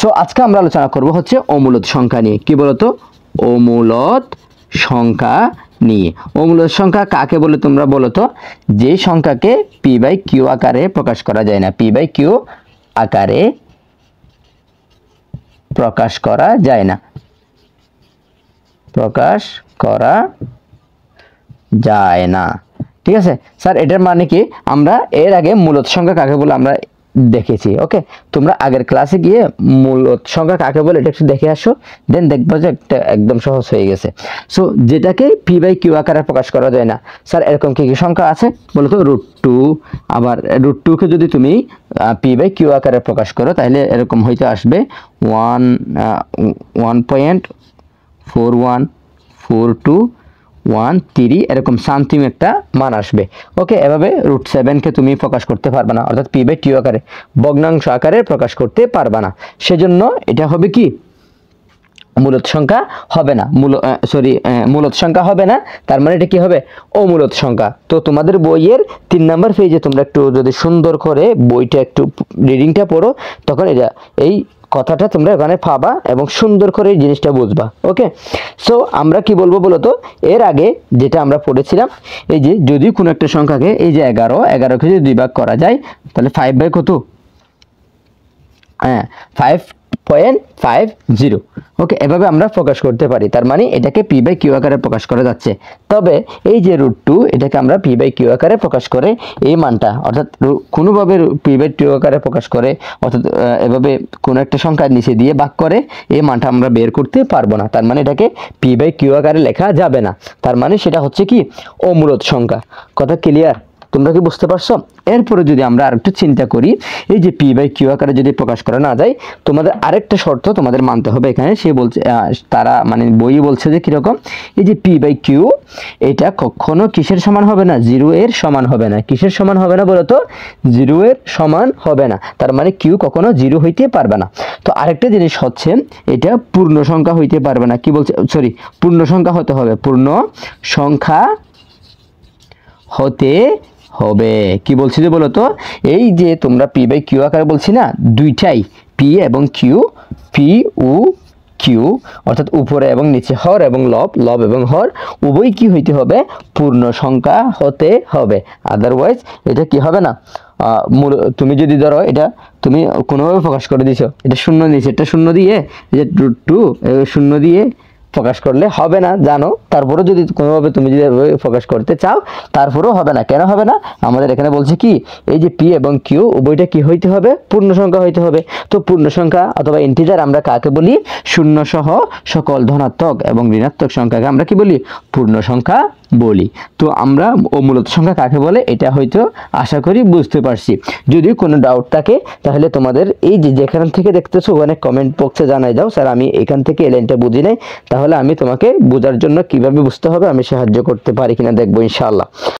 So আজকে আমরা আলোচনা করব হচ্ছে অমূলত সংখ্যা নিয়ে। কি বলতো? অমূলত সংখ্যা নিয়ে। অমূলত সংখ্যা কাকে বলে তোমরা বলো তো? যে সংখ্যাকে পি বাই কিউ আকারে প্রকাশ করা যায় না। পি বাই কিউ আকারে প্রকাশ করা যায় না, প্রকাশ করা যায় না। ঠিক আছে স্যার, এটার মানে কি? আমরা এর আগে মূলত সংখ্যা কাকে বলে আমরা দেখেছি। ওকে, তোমরা আগের ক্লাসে গিয়ে মূলত সংখ্যা কাকে বলে এটা একটু দেখে আসো, দেন দেখবো যে একটা একদম সহজ হয়ে গেছে। সো যেটাকে পি বাই কিউ আকারে প্রকাশ করা যায় না, স্যার এরকম কি কি সংখ্যা আছে বলো তো? √2। আবার √2 কে যদি তুমি পি বাই কিউ আকারে প্রকাশ করো তাহলে এরকম হইতে আসবে 1.414213 এরকম সামথিং একটা মান আসবে। ওকে, এভাবে √7 কে তুমি প্রকাশ করতে পারবে না, অর্থাৎ পি বাই কিউ আকারে ভগ্নাংশ আকারে প্রকাশ করতে পারবে না। সেজন্য এটা হবে কি? মূলত সংখ্যা হবে না। মূলত সংখ্যা হবে না, তার মানে এটা কি হবে? অমূলত সংখ্যা। তো তোমাদের বইয়ের 3 নাম্বার পেজে তোমরা একটু যদি সুন্দর করে বইটা একটু রিডিংটা পড়ো, তখন এটা এই কথাটা তোমরা এখানে পাবা এবং সুন্দর করে এই জিনিসটা বুঝবা। ওকে, সো আমরা কি বলবো বলো তো? এর আগে যেটা আমরা পড়েছিলাম, এই যে যদি কোনো একটা সংখ্যাকে, এই যে 11কে যদি 2 ভাগ করা যায় তাহলে 5 বাই কত? 5.50। ওকে, এভাবে আমরা প্রকাশ করতে পারি। তার মানে এটাকে পি বাই কিউ আকারে প্রকাশ করা যাচ্ছে। তবে এই যে √2, এটাকে আমরা পি বাই কিউ আকারে প্রকাশ করে এই মানটা, অর্থাৎ কোনোভাবে পি বাই কিউ আকারে প্রকাশ করে, অর্থাৎ এভাবে কোনো একটা সংখ্যার নিচে দিয়ে ভাগ করে এই মানটা আমরা বের করতে পারবো না। তার মানে এটাকে পি বাই কিউ আকারে লেখা যাবে না। তার মানে সেটা হচ্ছে কি? অমূলত সংখ্যা। কথা ক্লিয়ার? তোমরা কি বুঝতে পারছো? এরপরে যদি আমরা আরেকটু চিন্তা করি, এই যে পি বাই কিউ আকারে যদি প্রকাশ করা না যায়, তোমাদের আরেকটা শর্ত তোমাদের মানতে হবে এখানে। সে বলছে, তারা মানে বই বলছে যে কিরকম, এই যে পি বাই কিউ এটা কখনো কিসের সমান হবে না? 0 এর সমান হবে না। কিসের সমান হবে না বলো তো? 0 এর সমান হবে না। তার মানে কিউ কখনো 0 হইতে পারবে না। তো আরেকটা জিনিস হচ্ছে, এটা পূর্ণ সংখ্যা হইতে পারবে না। কি বলছে? পূর্ণ সংখ্যা হতে হবে। পূর্ণ সংখ্যা হতে হবে। কি বলছি যে বলো তো? এই যে তোমরা পি বাই কিউ আকারে বলছি না, দুইটাই পি এবং কিউ, পি ও কিউ, অর্থাৎ উপরে এবং নিচে হর এবং লব এবং হর উভয় কি হইতে হবে? পূর্ণ সংখ্যা হতে হবে। আদারওয়াইজ এটা কি হবে না? তুমি যদি ধরো এটা তুমি কোনোভাবে প্রকাশ করে দিছো, এটা শূন্য নিচে, এটা শূন্য দিয়ে, এই যে √2 শূন্য দিয়ে প্রকাশ করলে হবে না জানো। তারপরে যদি কোনোভাবে তুমি যদি প্রকাশ করতে চাও, তারপরেও হবে না। কেন হবে না? আমাদের এখানে বলছে কি, এই যে পি এবং কিউ উভয়টা কি হইতে হবে? পূর্ণ সংখ্যা হইতে হবে। তো পূর্ণ সংখ্যা অথবা ইন্টিজার আমরা কাকে বলি? শূন্য সহ সকল ধনাত্মক এবং ঋণাত্মক সংখ্যাকে আমরা কি বলি? পূর্ণ সংখ্যা বলি। তো আমরা অমূলত সংখ্যা কাকে বলে এটা হয়তো আশা করি বুঝতে পারছি। যদি কোনো ডাউট থাকে তাহলে তোমাদের এই যে যেখান থেকে দেখতেছো ওখানে কমেন্ট বক্সে জানাই দাও, স্যার আমি এখান থেকে এই লাইনটা বুঝি নাই, তাহলে আমি তোমাকে বোঝার জন্য কিভাবে বুঝতে হবে আমি সাহায্য করতে পারি কিনা দেখবো ইনশাআল্লাহ।